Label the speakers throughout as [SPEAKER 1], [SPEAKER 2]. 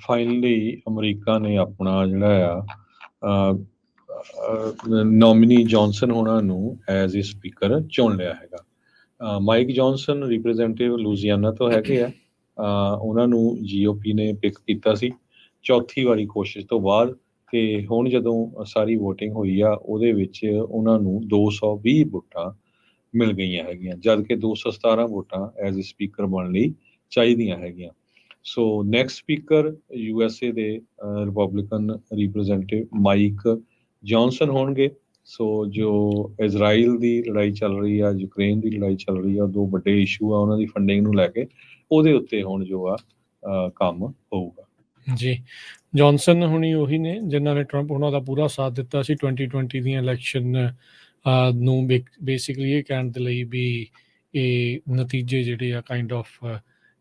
[SPEAKER 1] Finally America ਨੇ ਆਪਣਾ ਜਿਹੜਾ ਆ ਨੋਮੀਨੀ ਜੌਨਸਨ ਹੋਣਾ ਨੂੰ ਐਜ਼ ਏ ਸਪੀਕਰ ਚੁਣ ਲਿਆ ਹੈਗਾ। ਮਾਈਕ ਜੌਨਸਨ ਰਿਪਰੈਜ਼ੈਂਟੇਟਿਵ ਲੂਜ਼ੀਆਨਾ ਤੋਂ ਹੈਗੇ ਆ। ਉਹਨਾਂ ਨੂੰ ਜੀਓਪੀ ਨੇ ਪਿਕ ਕੀਤਾ ਸੀ ਚੌਥੀ ਵਾਰੀ ਕੋਸ਼ਿਸ਼ ਤੋਂ ਬਾਅਦ, ਤੇ ਹੁਣ ਜਦੋਂ ਸਾਰੀ VOTING ਹੋਈ ਆ ਉਹਦੇ ਵਿੱਚ ਉਹਨਾਂ ਨੂੰ 220 ਵੋਟਾਂ ਮਿਲ ਗਈਆਂ ਹੈਗੀਆਂ, ਜਦ ਕਿ 217 ਵੋਟਾਂ ਐਜ਼ ਏ ਸਪੀਕਰ ਬਣਨ ਲਈ ਚਾਹੀਦੀਆਂ ਹੈਗੀਆਂ। ਸੋ ਨੈਕਸਟ ਸਪੀਕਰ USA ਦੇ ਰਿਪਬਲਿਕਨ ਰਿਪਰੈਜ਼ੈਂਟੇਟਿਵ ਮਾਈਕ ਜੌਨਸਨ ਹੋਣਗੇ। ਸੋ ਜੋ ਇਜ਼ਰਾਈਲ ਦੀ ਲੜਾਈ ਚੱਲ ਰਹੀ ਆ, ਯੂਕਰੇਨ ਦੀ ਲੜਾਈ ਚੱਲ ਰਹੀ ਆ, ਦੋ ਵੱਡੇ ਇਸ਼ੂ ਆ ਉਹਨਾਂ ਦੀ ਫੰਡਿੰਗ ਨੂੰ ਲੈ ਕੇ, ਉਹਦੇ ਉੱਤੇ ਹੁਣ ਜੋ ਆ ਕੰਮ ਹੋਊਗਾ।
[SPEAKER 2] ਜੀ, ਜੌਨਸਨ ਹੁਣੀ ਉਹੀ ਨੇ ਜਿਨ੍ਹਾਂ ਨੇ ਟਰੰਪ ਉਹਨਾਂ ਦਾ ਪੂਰਾ ਸਾਥ ਦਿੱਤਾ ਸੀ 2020 ਦੀਆਂ ਇਲੈਕਸ਼ਨ ਨੂੰ ਬੇਸਿਕਲੀ ਇਹ ਕਹਿਣ ਦੇ ਲਈ ਵੀ ਇਹ ਨਤੀਜੇ ਜਿਹੜੇ ਆ ਕਾਈਂਡ ਆਫ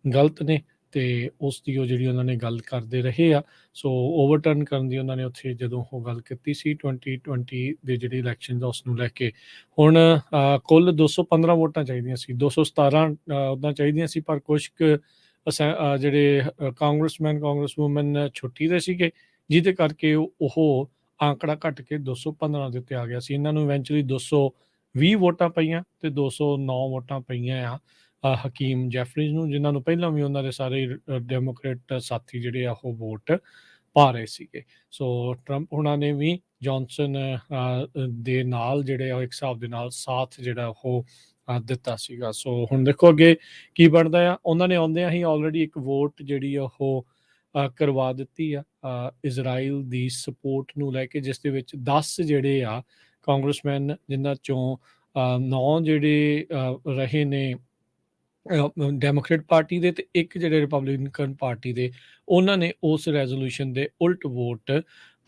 [SPEAKER 2] ਗਲਤ ਨੇ, ਤੇ ਉਸ ਦੀ ਉਹ ਜਿਹੜੀ ਉਹਨਾਂ ਨੇ ਗੱਲ ਕਰਦੇ ਰਹੇ ਆ। ਸੋ ਓਵਰਟਰਨ ਕਰਨ ਦੀ ਉਹਨਾਂ ਨੇ ਉੱਥੇ ਜਦੋਂ ਉਹ ਗੱਲ ਕੀਤੀ ਸੀ 2020 ਦੇ ਜਿਹੜੀ ਇਲੈਕਸ਼ਨ ਦਾ ਉਸ ਨੂੰ ਲੈ ਕੇ। ਹੁਣ ਕੁੱਲ 215 ਵੋਟਾਂ ਚਾਹੀਦੀਆਂ ਸੀ, 217 ਉੱਦਾਂ ਚਾਹੀਦੀਆਂ ਸੀ, ਪਰ ਕੁਛ ਕੁ ਜਿਹੜੇ ਕਾਂਗਰਸਮੈਨ ਕਾਂਗਰਸਵੂਮਨ ਛੁੱਟੀ ਦੇ ਸੀਗੇ, ਜਿਹਦੇ ਕਰਕੇ ਉਹ ਆਂਕੜਾ ਘੱਟ ਕੇ 215 ਦੇ ਉੱਤੇ ਆ ਗਿਆ ਸੀ। ਇਹਨਾਂ ਨੂੰ ਇਵੈਂਚੁਅਲੀ 220 ਵੋਟਾਂ ਪਈਆਂ ਤੇ 209 ਵੋਟਾਂ ਪਈਆਂ ਆ ਹਕੀਮ ਜੈਫਰੀਜ਼ ਨੂੰ, ਜਿਨ੍ਹਾਂ ਨੂੰ ਪਹਿਲਾਂ ਵੀ ਉਹਨਾਂ ਦੇ ਸਾਰੇ ਡੈਮੋਕ੍ਰੇਟ ਸਾਥੀ ਜਿਹੜੇ ਆ ਉਹ ਵੋਟ ਪਾ ਰਹੇ ਸੀਗੇ। ਸੋ ਟਰੰਪ ਉਹਨਾਂ ਨੇ ਵੀ ਜੌਨਸਨ ਦੇ ਨਾਲ ਜਿਹੜੇ ਆ ਇੱਕ ਹਿਸਾਬ ਦੇ ਨਾਲ ਸਾਥ ਜਿਹੜਾ ਉਹ ਦਿੱਤਾ ਸੀਗਾ। ਸੋ ਹੁਣ ਦੇਖੋ ਅੱਗੇ ਕੀ ਬਣਦਾ ਆ। ਉਹਨਾਂ ਨੇ ਆਉਂਦਿਆਂ ਹੀ ਆਲਰੇਡੀ ਇੱਕ ਵੋਟ ਜਿਹੜੀ ਆ ਉਹ ਕਰਵਾ ਦਿੱਤੀ ਆ ਇਜ਼ਰਾਈਲ ਦੀ ਸਪੋਰਟ ਨੂੰ ਲੈ ਕੇ, ਜਿਸ ਦੇ ਵਿੱਚ 10 ਜਿਹੜੇ ਆ ਕਾਂਗਰਸਮੈਨ, ਜਿਨ੍ਹਾਂ ਚੋਂ 9 ਜਿਹੜੇ ਰਹੇ ਨੇ ਡੈਮੋਕ੍ਰੇਟ ਪਾਰਟੀ ਦੇ ਤੇ ਇੱਕ ਜਿਹੜੇ ਰਿਪਬਲਿਕਨ ਪਾਰਟੀ ਦੇ, ਉਹਨਾਂ ਨੇ ਉਸ ਰੈਜ਼ੋਲੂਸ਼ਨ ਦੇ ਉਲਟ ਵੋਟ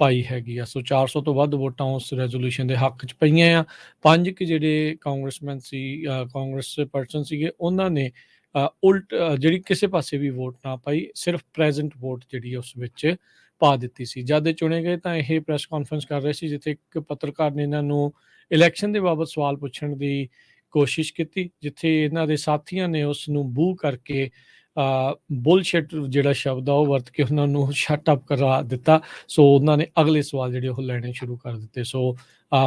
[SPEAKER 2] ਪਾਈ ਹੈਗੀ ਆ। ਸੋ 400 ਤੋਂ ਵੱਧ ਵੋਟਾਂ ਉਸ ਰੈਜ਼ੋਲੂਸ਼ਨ ਦੇ ਹੱਕ 'ਚ ਪਈਆਂ ਆ। 5 ਕੁ ਜਿਹੜੇ ਕਾਂਗਰਸਮੈਨ ਸੀ, ਕਾਂਗਰਸ ਪਰਸਨ ਸੀਗੇ, ਉਹਨਾਂ ਨੇ ਉਲਟ ਜਿਹੜੀ ਕਿਸੇ ਪਾਸੇ ਵੀ ਵੋਟ ਨਾ ਪਾਈ, ਸਿਰਫ ਪ੍ਰੈਜ਼ੈਂਟ ਵੋਟ ਜਿਹੜੀ ਉਸ ਵਿੱਚ ਪਾ ਦਿੱਤੀ ਸੀ। ਜਦ ਇਹ ਚੁਣੇ ਗਏ ਤਾਂ ਇਹ ਪ੍ਰੈਸ ਕਾਨਫਰੰਸ ਕਰ ਰਹੇ ਸੀ, ਜਿੱਥੇ ਇੱਕ ਪੱਤਰਕਾਰ ਨੇ ਇਹਨਾਂ ਨੂੰ ਇਲੈਕਸ਼ਨ ਦੇ ਬਾਬਤ ਸਵਾਲ ਪੁੱਛਣ ਦੀ ਕੋਸ਼ਿਸ਼ ਕੀਤੀ, ਜਿੱਥੇ ਇਹਨਾਂ ਦੇ ਸਾਥੀਆਂ ਨੇ ਉਸ ਨੂੰ ਬੂ ਕਰਕੇ ਬੁਲਸ਼ਿਟ ਜਿਹੜਾ ਸ਼ਬਦ ਆ ਉਹ ਵਰਤ ਕੇ ਉਹਨਾਂ ਨੂੰ ਸ਼ਟ ਅਪ ਕਰਾ ਦਿੱਤਾ। ਸੋ ਉਹਨਾਂ ਨੇ ਅਗਲੇ ਸਵਾਲ ਜਿਹੜੇ ਉਹ ਲੈਣੇ ਸ਼ੁਰੂ ਕਰ ਦਿੱਤੇ। ਸੋ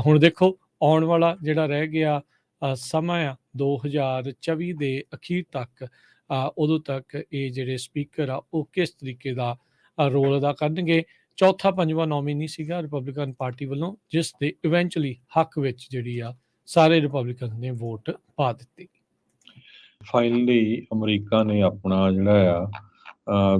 [SPEAKER 2] ਹੁਣ ਦੇਖੋ ਆਉਣ ਵਾਲਾ ਜਿਹੜਾ ਰਹਿ ਗਿਆ ਸਮਾਂ ਆ 2024 ਦੇ ਅਖੀਰ ਤੱਕ, ਉਦੋਂ ਤੱਕ ਇਹ ਜਿਹੜੇ ਸਪੀਕਰ ਆ ਉਹ ਕਿਸ ਤਰੀਕੇ ਦਾ ਰੋਲ ਅਦਾ ਕਰਨਗੇ। ਚੌਥਾ ਪੰਜਵਾਂ ਨੋਮੀਨੀ ਸੀਗਾ ਰਿਪਬਲਿਕਨ ਪਾਰਟੀ ਵੱਲੋਂ, ਜਿਸ ਦੇ ਇਵੈਂਚੁਅਲੀ ਹੱਕ ਵਿੱਚ ਜਿਹੜੀ ਆ ਸਾਰੇ ਰਿਪਬਲਿਕਨ ਨੇ ਵੋਟ ਪਾ ਦਿੱਤੀ।
[SPEAKER 1] ਫਾਈਨਲੀ ਅਮਰੀਕਾ ਨੇ ਆਪਣਾ ਜਿਹੜਾ ਆ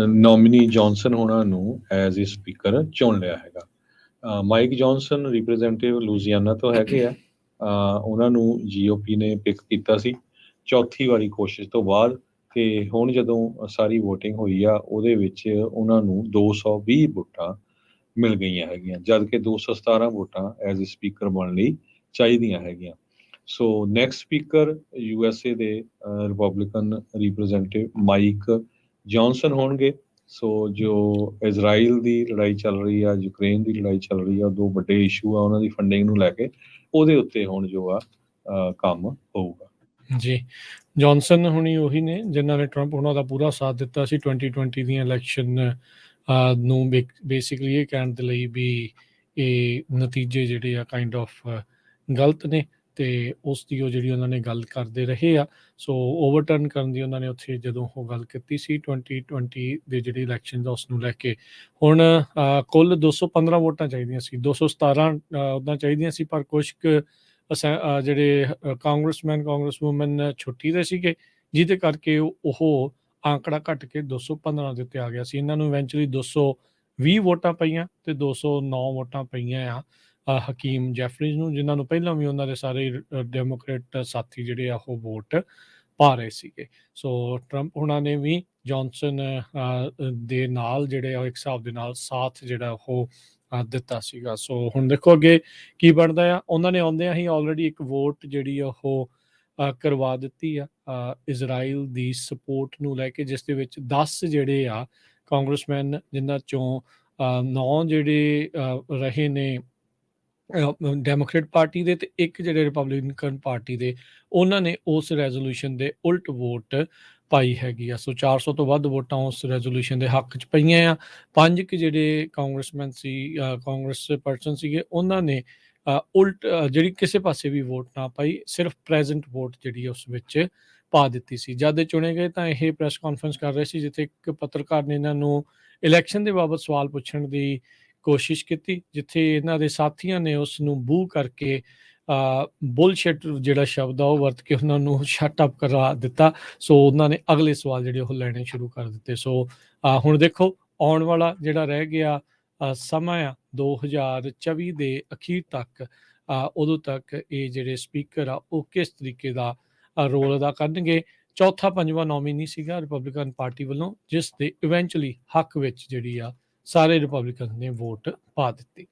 [SPEAKER 1] ਨੋਮੀਨੀ ਜੌਨਸਨ ਹੋਣਾ ਨੂੰ ਐਜ਼ ਏ ਸਪੀਕਰ ਚੁਣ ਲਿਆ ਹੈਗਾ। ਮਾਈਕ ਜੌਨਸਨ ਰਿਪਰੈਜ਼ੈਂਟੇਟਿਵ ਲੂਜ਼ੀਆਨਾ ਤੋਂ ਹੈਗੇ ਆ। ਉਹਨਾਂ ਨੂੰ ਜੀਓਪੀ ਨੇ ਪਿਕ ਕੀਤਾ ਸੀ ਚੌਥੀ ਵਾਰੀ ਕੋਸ਼ਿਸ਼ ਤੋਂ ਬਾਅਦ, ਤੇ ਹੁਣ ਜਦੋਂ ਸਾਰੀ VOTING ਹੋਈ ਆ ਉਹਦੇ ਵਿੱਚ ਉਹਨਾਂ ਨੂੰ 220 ਵੋਟਾਂ ਮਿਲ ਗਈਆਂ ਹੈਗੀਆਂ, ਜਦ ਕਿ 217 ਵੋਟਾਂ ਐਜ਼ ਏ ਸਪੀਕਰ ਬਣਨ ਲਈ ਚਾਹੀਦੀਆਂ ਹੈਗੀਆਂ। ਸੋ ਨੈਕਸਟ ਸਪੀਕਰ USA ਦੇ ਰਿਪਬਲਿਕਨ ਰਿਪਰੈਜ਼ੈਂਟੇਟਿਵ ਮਾਈਕ ਜੌਨਸਨ ਹੋਣਗੇ। ਸੋ ਜੋ ਇਜ਼ਰਾਈਲ ਦੀ ਲੜਾਈ ਚੱਲ ਰਹੀ ਆ, ਯੂਕਰੇਨ ਦੀ ਲੜਾਈ ਚੱਲ ਰਹੀ ਆ, ਦੋ ਵੱਡੇ ਇਸ਼ੂ ਆ ਉਹਨਾਂ ਦੀ ਫੰਡਿੰਗ ਨੂੰ ਲੈ ਕੇ, ਉਹਦੇ ਉੱਤੇ ਹੁਣ ਜੋ ਆ ਕੰਮ ਹੋਊਗਾ।
[SPEAKER 2] ਜੀ, ਜੌਨਸਨ ਹੁਣੀ ਉਹੀ ਨੇ ਜਿਨ੍ਹਾਂ ਨੇ ਟਰੰਪ ਉਹਨਾਂ ਦਾ ਪੂਰਾ ਸਾਥ ਦਿੱਤਾ ਸੀ 2020 ਦੀਆਂ ਇਲੈਕਸ਼ਨ ਨੂੰ ਬੇਸਿਕਲੀ ਇਹ ਕਹਿਣ ਦੇ ਲਈ ਵੀ ਇਹ ਨਤੀਜੇ ਜਿਹੜੇ ਆ ਕਾਈਂਡ ਆਫ ਗਲਤ ਨੇ, ਤੇ ਉਸ ਦੀ ਉਹ ਜਿਹੜੀ ਉਹਨਾਂ ਨੇ ਗੱਲ ਕਰਦੇ ਰਹੇ ਆ। ਸੋ ਓਵਰਟਰਨ ਕਰਨ ਦੀ ਉਹਨਾਂ ਨੇ ਉੱਥੇ ਜਦੋਂ ਉਹ ਗੱਲ ਕੀਤੀ ਸੀ 2020 ਦੇ ਜਿਹੜੀ ਇਲੈਕਸ਼ਨ ਦਾ ਉਸ ਨੂੰ ਲੈ ਕੇ। ਹੁਣ ਕੁੱਲ 215 ਵੋਟਾਂ ਚਾਹੀਦੀਆਂ ਸੀ, 217 ਉੱਦਾਂ ਚਾਹੀਦੀਆਂ ਸੀ, ਪਰ ਕੁਛ ਕੁ ਜਿਹੜੇ ਕਾਂਗਰਸਮੈਨ ਕਾਂਗਰਸਵੂਮਨ ਛੁੱਟੀ ਦੇ ਸੀਗੇ, ਜਿਹਦੇ ਕਰਕੇ ਉਹ ਆਂਕੜਾ ਘੱਟ ਕੇ 215 ਦੇ ਉੱਤੇ ਆ ਗਿਆ ਸੀ। ਇਹਨਾਂ ਨੂੰ ਇਵੈਂਚੁਅਲੀ 220 ਵੋਟਾਂ ਪਈਆਂ ਤੇ 209 ਵੋਟਾਂ ਪਈਆਂ ਆ ਹਕੀਮ ਜੈਫਰੀਜ਼ ਨੂੰ, ਜਿਨ੍ਹਾਂ ਨੂੰ ਪਹਿਲਾਂ ਵੀ ਉਹਨਾਂ ਦੇ ਸਾਰੇ ਡੈਮੋਕ੍ਰੇਟ ਸਾਥੀ ਜਿਹੜੇ ਆ ਉਹ ਵੋਟ ਪਾ ਰਹੇ ਸੀਗੇ। ਸੋ ਟਰੰਪ ਉਹਨਾਂ ਨੇ ਵੀ ਜੌਨਸਨ ਦੇ ਨਾਲ ਜਿਹੜੇ ਆ ਇੱਕ ਹਿਸਾਬ ਦੇ ਨਾਲ ਸਾਥ ਜਿਹੜਾ ਉਹ ਦਿੱਤਾ ਸੀਗਾ। ਸੋ ਹੁਣ ਦੇਖੋ ਅੱਗੇ ਕੀ ਬਣਦਾ ਆ। ਉਹਨਾਂ ਨੇ ਆਉਂਦਿਆਂ ਹੀ ਆਲਰੇਡੀ ਇੱਕ ਵੋਟ ਜਿਹੜੀ ਆ ਉਹ ਕਰਵਾ ਦਿੱਤੀ ਆ ਇਜ਼ਰਾਈਲ ਦੀ ਸਪੋਰਟ ਨੂੰ ਲੈ ਕੇ, ਜਿਸ ਦੇ ਵਿੱਚ 10 ਜਿਹੜੇ ਆ ਕਾਂਗਰਸਮੈਨ, ਜਿਨ੍ਹਾਂ ਚੋਂ 9 ਜਿਹੜੇ ਰਹੇ ਨੇ ਡੈਮੋਕ੍ਰੇਟ ਪਾਰਟੀ ਦੇ ਤੇ ਇੱਕ ਜਿਹੜੇ ਰਿਪਬਲਿਕਨ ਪਾਰਟੀ ਦੇ, ਉਹਨਾਂ ਨੇ ਉਸ ਰੈਜ਼ੋਲੂਸ਼ਨ ਦੇ ਉਲਟ ਵੋਟ ਪਾਈ ਹੈਗੀ ਆ। ਸੋ 400 ਤੋਂ ਵੱਧ ਵੋਟਾਂ ਉਸ ਰੈਜ਼ੋਲੂਸ਼ਨ ਦੇ ਹੱਕ 'ਚ ਪਈਆਂ ਆ। 5 ਕੁ ਜਿਹੜੇ ਕਾਂਗਰਸਮੈਨ ਸੀ ਕਾਂਗਰਸ ਪਰਸਨ ਸੀਗੇ ਉਹਨਾਂ ਨੇ ਉਲਟ ਜਿਹੜੀ ਕਿਸੇ ਪਾਸੇ ਵੀ ਵੋਟ ਨਾ ਪਾਈ, ਸਿਰਫ ਪ੍ਰੈਜ਼ੈਂਟ ਵੋਟ ਜਿਹੜੀ ਆ ਉਸ ਵਿੱਚ ਪਾ ਦਿੱਤੀ ਸੀ। ਜਦ ਇਹ ਚੁਣੇ ਗਏ ਤਾਂ ਇਹ ਪ੍ਰੈਸ ਕਾਨਫਰੰਸ ਕਰ ਰਹੇ ਸੀ, ਜਿੱਥੇ ਇੱਕ ਪੱਤਰਕਾਰ ਨੇ ਇਹਨਾਂ ਨੂੰ ਇਲੈਕਸ਼ਨ ਦੇ ਬਾਬਤ ਸਵਾਲ ਪੁੱਛਣ ਦੀ ਕੋਸ਼ਿਸ਼ ਕੀਤੀ, ਜਿੱਥੇ ਇਹਨਾਂ ਦੇ ਸਾਥੀਆਂ ਨੇ ਉਸ ਨੂੰ ਬੂ ਕਰਕੇ ਬੁਲਸ਼ਿਟ ਜਿਹੜਾ ਸ਼ਬਦ ਆ ਉਹ ਵਰਤ ਕੇ ਉਹਨਾਂ ਨੂੰ ਸ਼ਟ ਅਪ ਕਰਾ ਦਿੱਤਾ। ਸੋ ਉਹਨਾਂ ਨੇ ਅਗਲੇ ਸਵਾਲ ਜਿਹੜੇ ਉਹ ਲੈਣੇ ਸ਼ੁਰੂ ਕਰ ਦਿੱਤੇ। ਸੋ ਹੁਣ ਦੇਖੋ ਆਉਣ ਵਾਲਾ ਜਿਹੜਾ ਰਹਿ ਗਿਆ ਸਮਾਂ ਆ 2024 ਦੇ ਅਖੀਰ ਤੱਕ, ਉਦੋਂ ਤੱਕ ਇਹ ਜਿਹੜੇ ਸਪੀਕਰ ਆ ਉਹ ਕਿਸ ਤਰੀਕੇ ਦਾ ਰੋਲ ਅਦਾ ਕਰਨਗੇ। ਚੌਥਾ ਪੰਜਵਾਂ ਨੋਮੀਨੀ ਸੀਗਾ ਰਿਪਬਲਿਕਨ ਪਾਰਟੀ ਵੱਲੋਂ, ਜਿਸ ਦੇ ਇਵੈਂਚੁਅਲੀ ਹੱਕ ਵਿੱਚ ਜਿਹੜੀ ਆ ਸਾਰੇ ਰਿਪਬਲਿਕਨ ਨੇ ਵੋਟ ਪਾ ਦਿੱਤੀ।